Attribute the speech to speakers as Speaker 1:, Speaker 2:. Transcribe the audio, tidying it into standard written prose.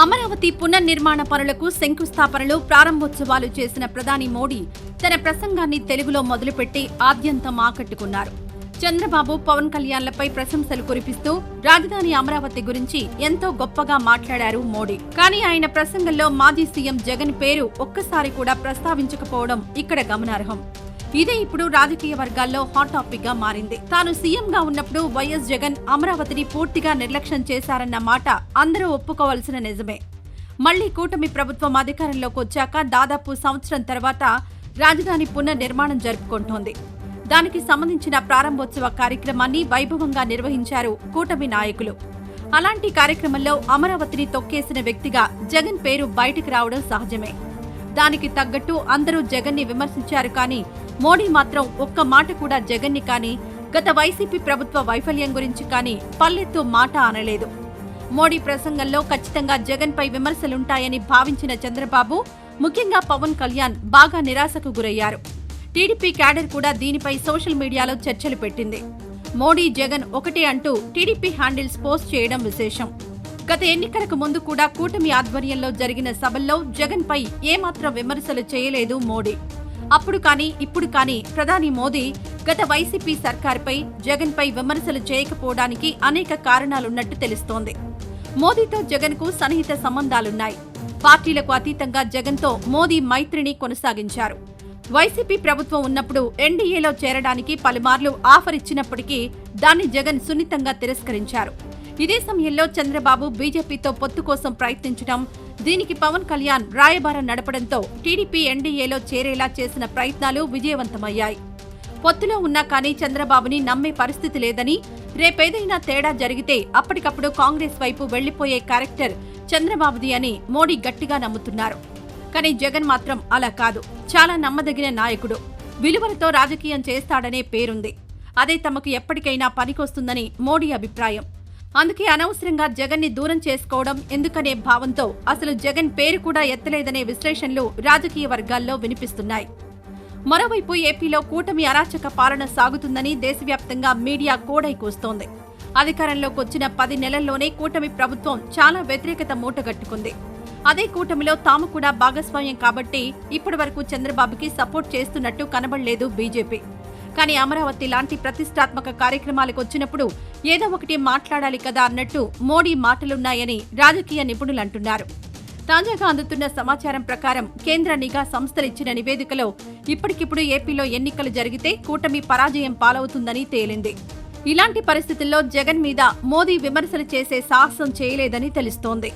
Speaker 1: అమరావతి పునర్నిర్మాణ పనులకు శంకుస్థాపనలు ప్రారంభోత్సవాలు చేసిన ప్రధాని మోడీ తన ప్రసంగాన్ని తెలుగులో మొదలుపెట్టి ఆద్యంతం ఆకట్టుకున్నారు. చంద్రబాబు, పవన్ కళ్యాణ్లపై ప్రశంసలు కురిపిస్తూ రాజధాని అమరావతి గురించి ఎంతో గొప్పగా మాట్లాడారు మోడీ. కానీ ఆయన ప్రసంగంలో మాజీ సీఎం జగన్ పేరు ఒక్కసారి కూడా ప్రస్తావించకపోవడం ఇక్కడ గమనార్హం. ఇదే ఇప్పుడు రాజకీయ వర్గాల్లో హాట్ టాపిక్ గా మారింది. తాను సీఎంగా ఉన్నప్పుడు వైఎస్ జగన్ అమరావతిని పూర్తిగా నిర్లక్ష్యం చేశారన్న మాట అందరూ ఒప్పుకోవాల్సిన నిజమే. మళ్లీ కూటమి ప్రభుత్వం అధికారంలోకి వచ్చాక దాదాపు సంవత్సరం తర్వాత రాజధాని పునర్నిర్మాణం జరుపుకుంటోంది. దానికి సంబంధించిన ప్రారంభోత్సవ కార్యక్రమాన్ని వైభవంగా నిర్వహించారు కూటమి నాయకులు. అలాంటి కార్యక్రమంలో అమరావతిని తొక్కేసిన వ్యక్తిగా జగన్ పేరు బయటికి రావడం సహజమే. దానికి తగ్గట్టు అందరూ జగన్ని విమర్శించారు. కానీ మోడీ మాత్రం ఒక్క మాట కూడా జగన్ని కానీ గత వైసీపీ ప్రభుత్వ వైఫల్యం గురించి కానీ పల్లెత్తు మాట అనలేదు. మోడీ ప్రసంగంలో ఖచ్చితంగా జగన్పై విమర్శలుంటాయని భావించిన చంద్రబాబు, ముఖ్యంగా పవన్ కళ్యాణ్ బాగా నిరాశకు గురయ్యారు. టీడీపీ క్యాడర్ కూడా దీనిపై సోషల్ మీడియాలో చర్చలు పెట్టింది. మోడీ, జగన్ ఒకటే అంటూ టీడీపీ హ్యాండిల్స్ పోస్ట్ చేయడం విశేషం. గత ఎన్నికలకు ముందు కూడా కూటమి ఆధ్వర్యంలో జరిగిన సభల్లో జగన్ పై ఏమాత్రం విమర్శలు చేయలేదు మోడీ. అప్పుడు కానీ ఇప్పుడు కానీ ప్రధాని మోదీ గత వైసీపీ సర్కారుపై, జగన్ పై విమర్శలు చేయకపోవడానికి అనేక కారణాలున్నట్టు తెలుస్తోంది. మోదీతో జగన్ కు సన్నిహిత సంబంధాలున్నాయి. పార్టీలకు అతీతంగా జగన్ తో మోదీ మైత్రిని కొనసాగించారు. వైసీపీ ప్రభుత్వం ఉన్నప్పుడు ఎన్డీఏలో చేరడానికి పలుమార్లు ఆఫర్ ఇచ్చినప్పటికీ దాన్ని జగన్ సున్నితంగా తిరస్కరించారు. ఇదే సమయంలో చంద్రబాబు బీజేపీతో పొత్తు కోసం ప్రయత్నించడం, దీనికి పవన్ కళ్యాణ్ రాయబారం నడపడంతో టీడీపీ ఎన్డీఏలో చేరేలా చేసిన ప్రయత్నాలు విజయవంతమయ్యాయి. పొత్తులో ఉన్నా కానీ చంద్రబాబుని నమ్మే పరిస్థితి లేదని, రేపేదైనా తేడా జరిగితే అప్పటికప్పుడు కాంగ్రెస్ వైపు వెళ్లిపోయే క్యారెక్టర్ చంద్రబాబుది అని మోడీ గట్టిగా నమ్ముతున్నారు. కానీ జగన్ మాత్రం అలా కాదు. చాలా నమ్మదగిన నాయకుడు, విలువలతో రాజకీయం చేస్తాడనే పేరుంది. అదే తమకు ఎప్పటికైనా పనికొస్తుందని మోడీ అభిప్రాయం. అందుకే అనవసరంగా జగన్ ని దూరం చేసుకోవడం ఎందుకనే భావంతో అసలు జగన్ పేరు కూడా ఎత్తలేదనే విశ్లేషణలు రాజకీయ వర్గాల్లో వినిపిస్తున్నాయి. మరోవైపు ఏపీలో కూటమి అరాచక పాలన సాగుతుందని దేశవ్యాప్తంగా మీడియా కోడై కూస్తోంది. అధికారంలోకి వచ్చిన 10 నెలల్లోనే కూటమి ప్రభుత్వం చాలా వ్యతిరేకత మూటగట్టుకుంది. అదే కూటమిలో తాము కూడా భాగస్వామ్యం కాబట్టి ఇప్పటివరకు చంద్రబాబుకి సపోర్ట్ చేస్తున్నట్టు కనబడలేదు బీజేపీ. కానీ అమరావతి లాంటి ప్రతిష్టాత్మక కార్యక్రమాలకు వచ్చినప్పుడు ఏదో ఒకటి మాట్లాడాలి కదా అన్నట్టు మోడీ మాటలున్నాయని రాజకీయ నిపుణులంటున్నారు. తాజాగా అందుతున్న సమాచారం ప్రకారం కేంద్ర నిఘా సంస్థలిచ్చిన నివేదికలో ఇప్పటికిప్పుడు ఏపీలో ఎన్నికలు జరిగితే కూటమి పరాజయం పాలవుతుందని తేలింది. ఇలాంటి పరిస్థితుల్లో జగన్ మీద మోదీ విమర్శలు చేసే సాహసం చేయలేదని తెలుస్తోంది.